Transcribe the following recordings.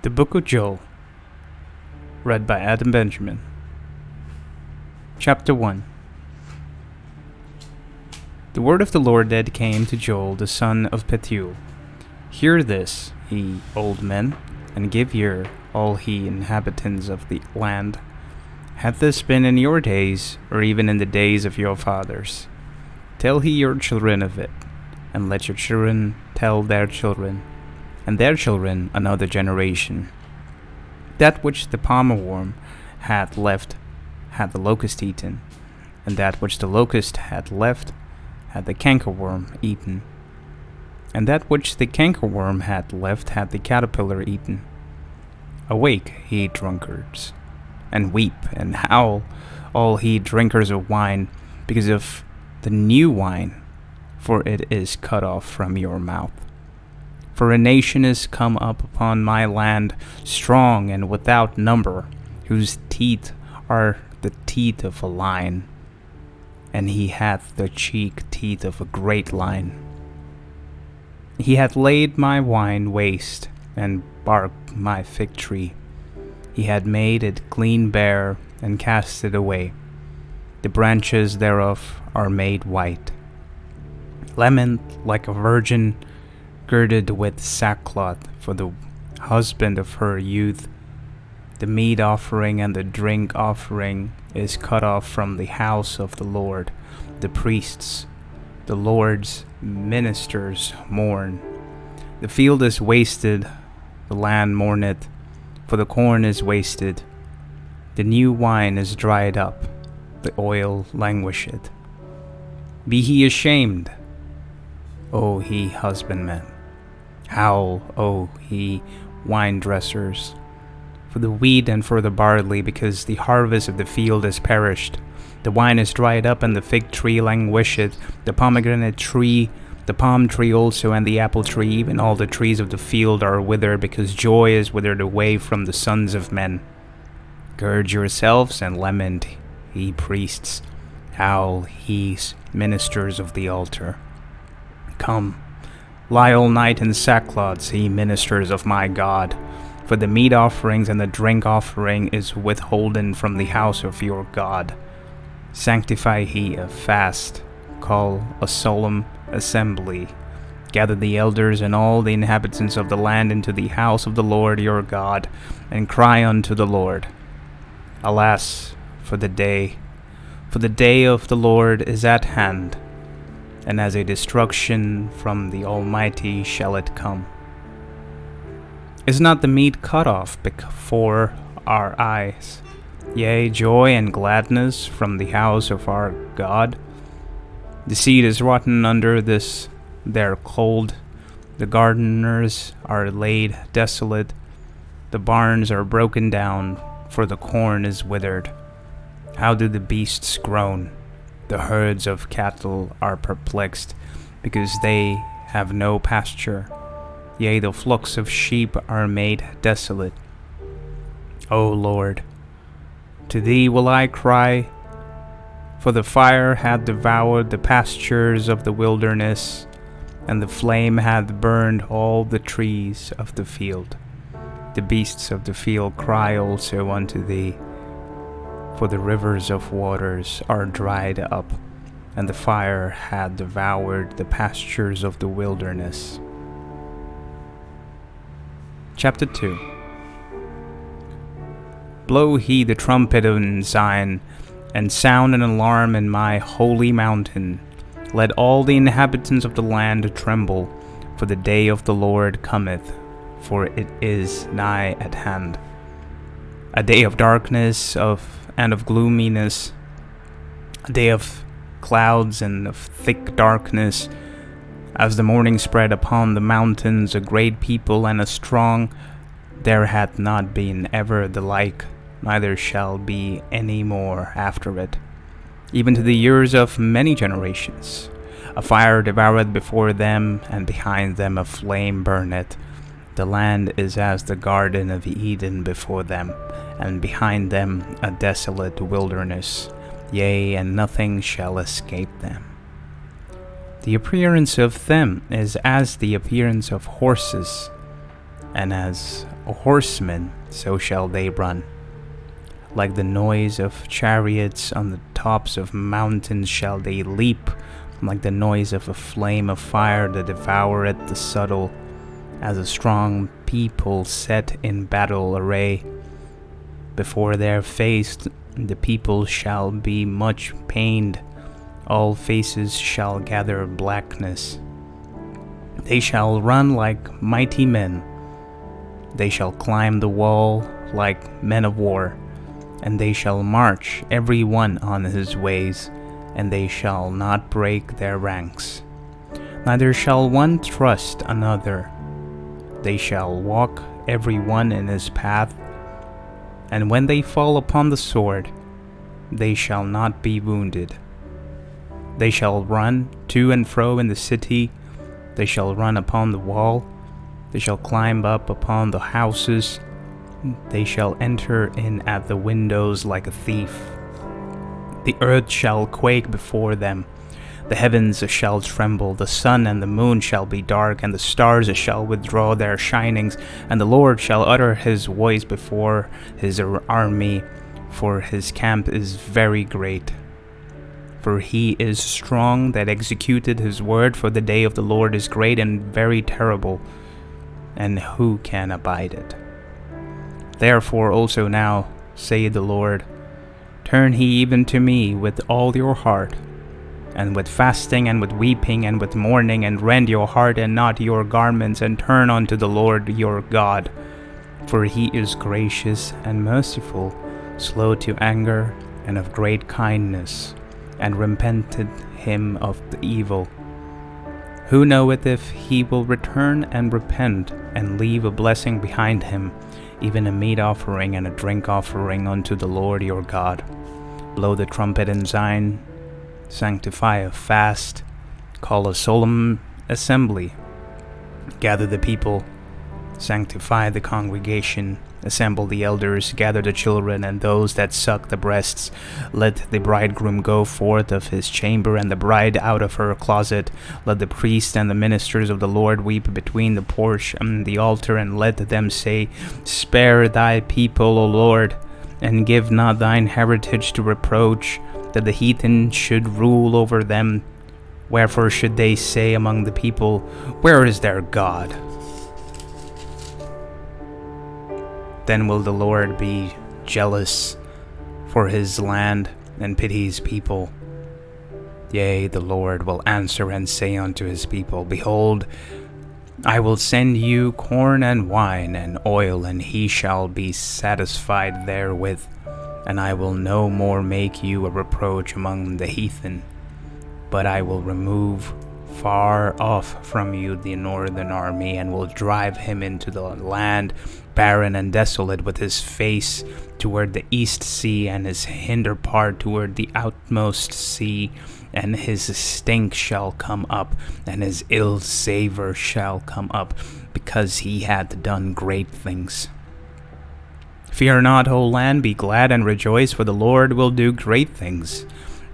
The Book of Joel, read by Adam Benjamin. Chapter 1. The word of the Lord that came to Joel the son of Pethuel. Hear this, ye old men, and give ear, all ye inhabitants of the land. Hath this been in your days, or even in the days of your fathers? Tell ye your children of it, and let your children tell their children, and their children another generation. That which the palmer worm hath left hath the locust eaten, and that which the locust hath left hath the cankerworm eaten, and that which the cankerworm hath left hath the caterpillar eaten. Awake, ye drunkards, and weep and howl, all ye drinkers of wine, because of the new wine, for it is cut off from your mouth. For a nation is come up upon my land, strong and without number, whose teeth are the teeth of a lion, and he hath the cheek teeth of a great lion. He hath laid my wine waste, and barked my fig tree. He had made it clean bare, and cast it away. The branches thereof are made white. Lament like a virgin, girded with sackcloth for the husband of her youth. The meat offering and the drink offering is cut off from the house of the Lord. The priests, the Lord's ministers, mourn. The field is wasted, the land mourneth, for the corn is wasted. The new wine is dried up, the oil languisheth. Be ye ashamed, O ye husbandmen. Howl, O ye wine dressers, for the wheat and for the barley, because the harvest of the field is perished. The wine is dried up, and the fig tree languisheth, the pomegranate tree, the palm tree also, and the apple tree, even all the trees of the field are withered, because joy is withered away from the sons of men. Gird yourselves and lament, ye priests, howl, ye ministers of the altar. Come, lie all night in sackcloth, ye ministers of my God, for the meat offerings and the drink offering is withholden from the house of your God. Sanctify ye a fast, call a solemn assembly, gather the elders and all the inhabitants of the land into the house of the Lord your God, and cry unto the Lord. Alas, for the day of the Lord is at hand, and as a destruction from the Almighty shall it come. Is not the meat cut off before our eyes? Yea, joy and gladness from the house of our God. The seed is rotten under their cold. The gardeners are laid desolate. The barns are broken down, for the corn is withered. How do the beasts groan? The herds of cattle are perplexed, because they have no pasture. Yea, the flocks of sheep are made desolate. O Lord, to thee will I cry, for the fire hath devoured the pastures of the wilderness, and the flame hath burned all the trees of the field. The beasts of the field cry also unto thee, for the rivers of waters are dried up, and the fire hath devoured the pastures of the wilderness. Chapter 2. Blow he the trumpet in Zion, and sound an alarm in my holy mountain. Let all the inhabitants of the land tremble, for the day of the Lord cometh, for it is nigh at hand. A day of darkness and of gloominess, a day of clouds and of thick darkness, as the morning spread upon the mountains, a great people and a strong, there hath not been ever the like, neither shall be any more after it, even to the years of many generations. A fire devoureth before them, and behind them a flame burneth. The land is as the garden of Eden before them, and behind them a desolate wilderness. Yea, and nothing shall escape them. The appearance of them is as the appearance of horses, and as horsemen, so shall they run. Like the noise of chariots on the tops of mountains shall they leap, like the noise of a flame of fire that devoureth the subtle, as a strong people set in battle array. Before their face the people shall be much pained, all faces shall gather blackness. They shall run like mighty men, they shall climb the wall like men of war, and they shall march every one on his ways, and they shall not break their ranks. Neither shall one trust another. They shall walk every one in his path, and when they fall upon the sword, they shall not be wounded. They shall run to and fro in the city, they shall run upon the wall, they shall climb up upon the houses, they shall enter in at the windows like a thief. The earth shall quake before them, the heavens shall tremble, the sun and the moon shall be dark, and the stars shall withdraw their shinings, and the Lord shall utter his voice before his army, for his camp is very great. For he is strong that executed his word, for the day of the Lord is great and very terrible, and who can abide it? Therefore also now, saith the Lord, turn ye even to me with all your heart, and with fasting and with weeping and with mourning, and rend your heart and not your garments, and turn unto the Lord your God. For he is gracious and merciful, slow to anger, and of great kindness, and repented him of the evil. Who knoweth if he will return and repent, and leave a blessing behind him, even a meat offering and a drink offering unto the Lord your God? Blow the trumpet in Zion, sanctify a fast, call a solemn assembly, gather the people, sanctify the congregation, assemble the elders, gather the children and those that suck the breasts. Let the bridegroom go forth of his chamber, and the bride out of her closet. Let the priest and the ministers of the Lord weep between the porch and the altar, and let them say, spare thy people, O Lord, and give not thine heritage to reproach, that the heathen should rule over them. Wherefore should they say among the people, where is their God? Then will the Lord be jealous for his land and pity his people. Yea, the Lord will answer and say unto his people, behold, I will send you corn and wine and oil, and he shall be satisfied therewith, and I will no more make you a reproach among the heathen, but I will remove far off from you the northern army, and will drive him into the land barren and desolate, with his face toward the east sea, and his hinder part toward the outmost sea. And his stink shall come up, and his ill savor shall come up, because he hath done great things. Fear not, O land, be glad and rejoice, for the Lord will do great things.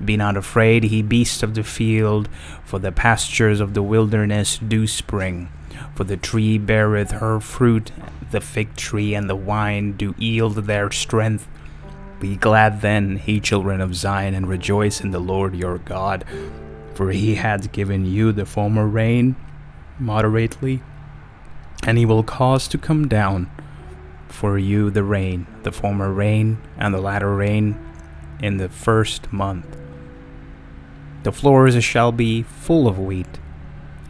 Be not afraid, ye beasts of the field, for the pastures of the wilderness do spring. For the tree beareth her fruit, the fig tree and the wine do yield their strength. Be glad then, ye children of Zion, and rejoice in the Lord your God. For he hath given you the former rain moderately, and he will cause to come down for you the rain, the former rain and the latter rain, in the first month. The floors shall be full of wheat,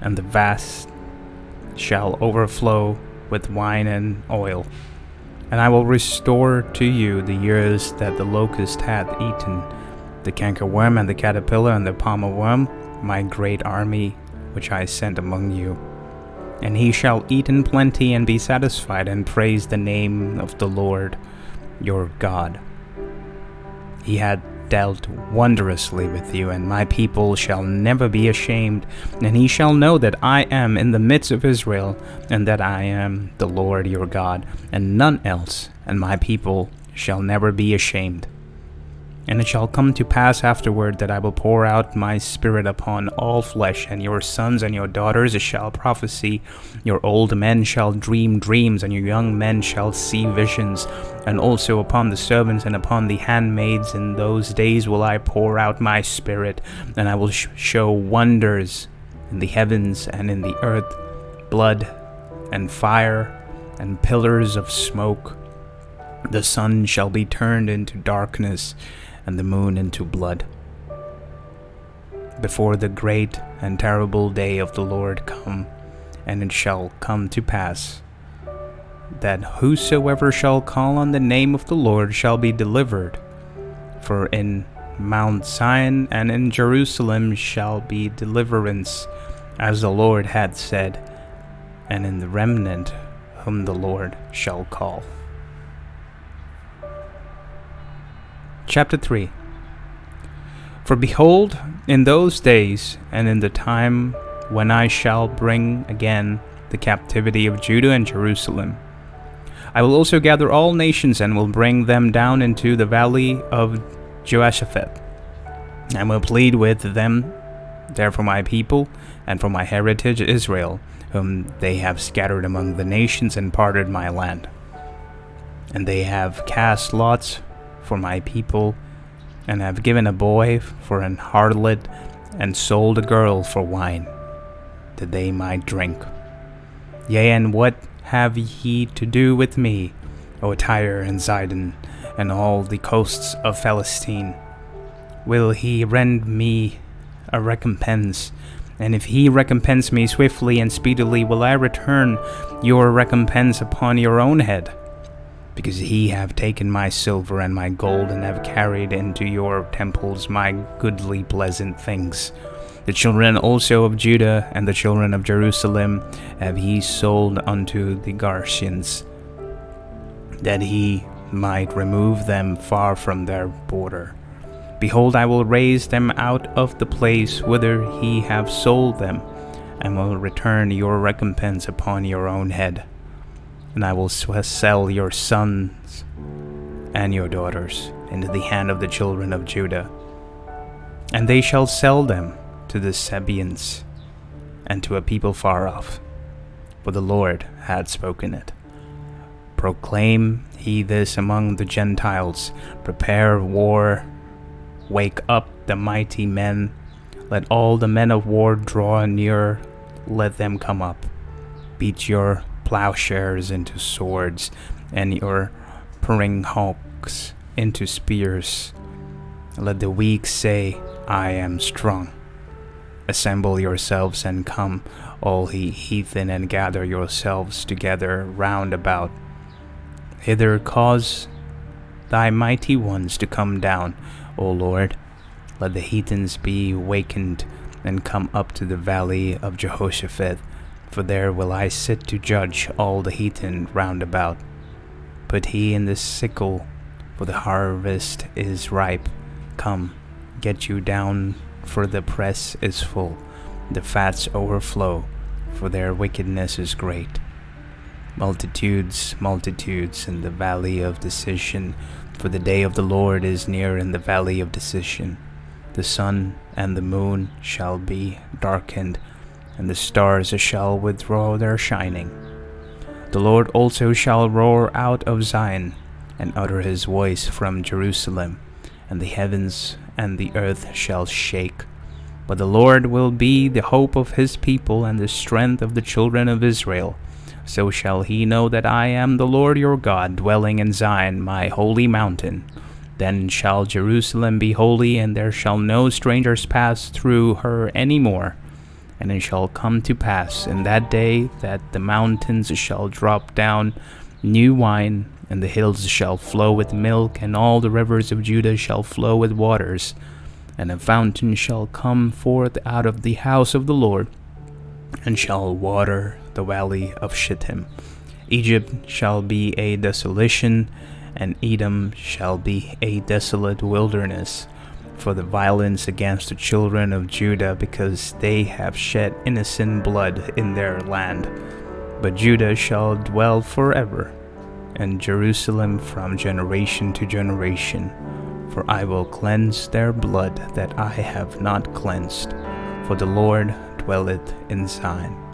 and the vats shall overflow with wine and oil. And I will restore to you the years that the locust hath eaten, the cankerworm and the caterpillar and the palmer worm, my great army which I sent among you. And he shall eat in plenty and be satisfied, and praise the name of the Lord your God. He had dealt wondrously with you, and my people shall never be ashamed. And he shall know that I am in the midst of Israel, and that I am the Lord your God, and none else, and my people shall never be ashamed. And it shall come to pass afterward that I will pour out my spirit upon all flesh, and your sons and your daughters shall prophesy, your old men shall dream dreams, and your young men shall see visions. And also upon the servants and upon the handmaids in those days will I pour out my spirit, and I will show wonders in the heavens and in the earth, blood and fire and pillars of smoke. The sun shall be turned into darkness, and the moon into blood, before the great and terrible day of the Lord come. And it shall come to pass that whosoever shall call on the name of the Lord shall be delivered. For in Mount Zion and in Jerusalem shall be deliverance, as the Lord hath said, and in the remnant whom the Lord shall call. Chapter 3. For behold, in those days, and in the time when I shall bring again the captivity of Judah and Jerusalem, I will also gather all nations, and will bring them down into the valley of Jehoshaphat, and will plead with them there for my people, and for my heritage Israel, whom they have scattered among the nations, and parted my land. And they have cast lots for my people, and have given a boy for an harlot, and sold a girl for wine, that they might drink. Yea, and what have ye to do with me, O Tyre and Zidon, and all the coasts of Palestine? Will he rend me a recompense? And if he recompense me swiftly and speedily, will I return your recompense upon your own head? Because ye have taken my silver and my gold, and have carried into your temples my goodly pleasant things. The children also of Judah and the children of Jerusalem have ye sold unto the Garcians, that he might remove them far from their border. Behold, I will raise them out of the place whither he have sold them, and will return your recompense upon your own head. And I will sell your sons and your daughters into the hand of the children of Judah, and they shall sell them to the Sabeans, and to a people far off, for the Lord had spoken it. Proclaim ye this among the Gentiles, prepare war, wake up the mighty men, let all the men of war draw near, let them come up. Beat your plowshares into swords, and your pruning-hooks into spears. Let the weak say, I am strong. Assemble yourselves and come, all ye heathen, and gather yourselves together round about. Hither cause thy mighty ones to come down, O Lord. Let the heathens be wakened, and come up to the valley of Jehoshaphat, for there will I sit to judge all the heathen round about. Put he in the sickle, for the harvest is ripe. Come, get you down, for the press is full, the fats overflow, for their wickedness is great. Multitudes, multitudes in the valley of decision, for the day of the Lord is near in the valley of decision. The sun and the moon shall be darkened, and the stars shall withdraw their shining. The Lord also shall roar out of Zion, and utter his voice from Jerusalem, and the heavens and the earth shall shake. But the Lord will be the hope of his people, and the strength of the children of Israel. So shall he know that I am the Lord your God, dwelling in Zion, my holy mountain. Then shall Jerusalem be holy, and there shall no strangers pass through her any more. And it shall come to pass in that day that the mountains shall drop down new wine, and the hills shall flow with milk, and all the rivers of Judah shall flow with waters. And a fountain shall come forth out of the house of the Lord, and shall water the valley of Shittim. Egypt shall be a desolation, and Edom shall be a desolate wilderness, for the violence against the children of Judah, because they have shed innocent blood in their land. But Judah shall dwell forever, and Jerusalem from generation to generation. For I will cleanse their blood that I have not cleansed, for the Lord dwelleth in Zion.